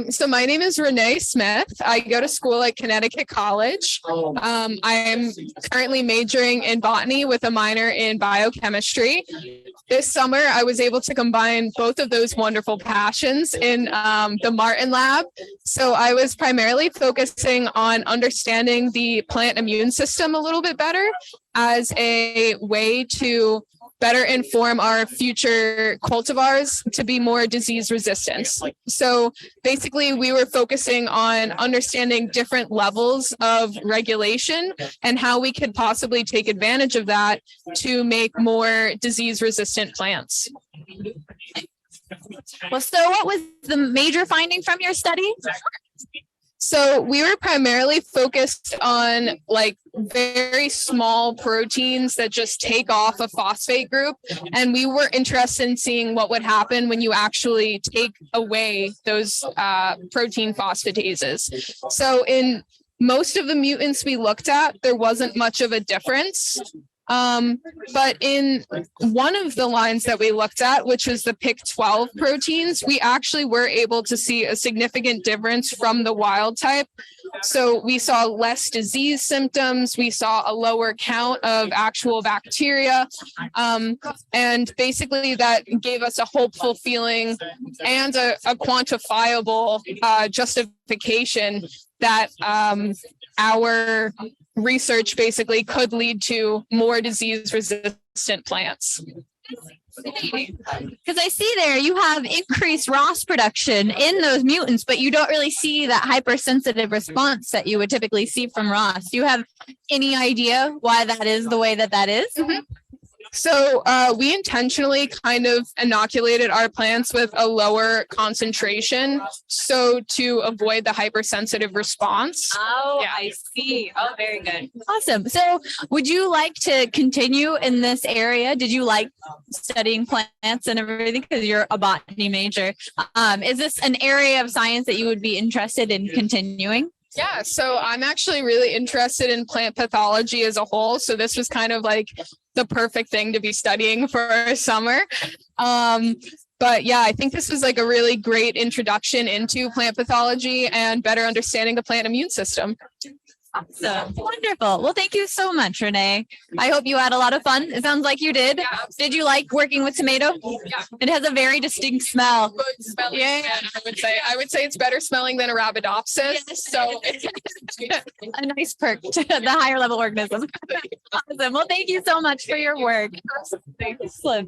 So my name is Renee Smith. I go to school at Connecticut College. I'm currently majoring in botany with a minor in biochemistry. This summer, I was able to combine both of those wonderful passions in the Martin Lab. So I was primarily focusing on understanding the plant immune system a little bit better as a way to better inform our future cultivars to be more disease resistant. So basically, we were focusing on understanding different levels of regulation and how we could possibly take advantage of that to make more disease resistant plants. Well, so what was the major finding from your study? So we were primarily focused on like very small proteins that just take off a phosphate group. And we were interested in seeing what would happen when you actually take away those protein phosphatases. So in most of the mutants we looked at, there wasn't much of a difference. But in one of the lines that we looked at, which was the PIC12 proteins, we actually were able to see a significant difference from the wild type. So we saw less disease symptoms, we saw a lower count of actual bacteria, and basically that gave us a hopeful feeling and a quantifiable justification that our research basically could lead to more disease resistant plants. Because I see there you have increased ROS production in those mutants, but you don't really see that hypersensitive response that you would typically see from ROS. Do you have any idea why that is the way that that is? Mm-hmm. So we intentionally kind of inoculated our plants with a lower concentration, so to avoid the hypersensitive response. Oh, yeah. I see. Oh, very good. Awesome. So would you like to continue in this area? Did you like studying plants and everything because you're a botany major? Is this an area of science that you would be interested in continuing? Yeah, so I'm actually really interested in plant pathology as a whole. So this was kind of like the perfect thing to be studying for summer. But yeah, I think this was like a really great introduction into plant pathology and better understanding the plant immune system. Awesome. Wonderful. Well, thank you so much, Renee. I hope you had a lot of fun. It sounds like you did. Yeah. Did you like working with tomato? Yeah. It has a very distinct smell. Good smelling. Yeah, I would say it's better smelling than Arabidopsis. Yes. So a nice perk to the higher level organism. Awesome. Well, thank you so much for your work. Excellent.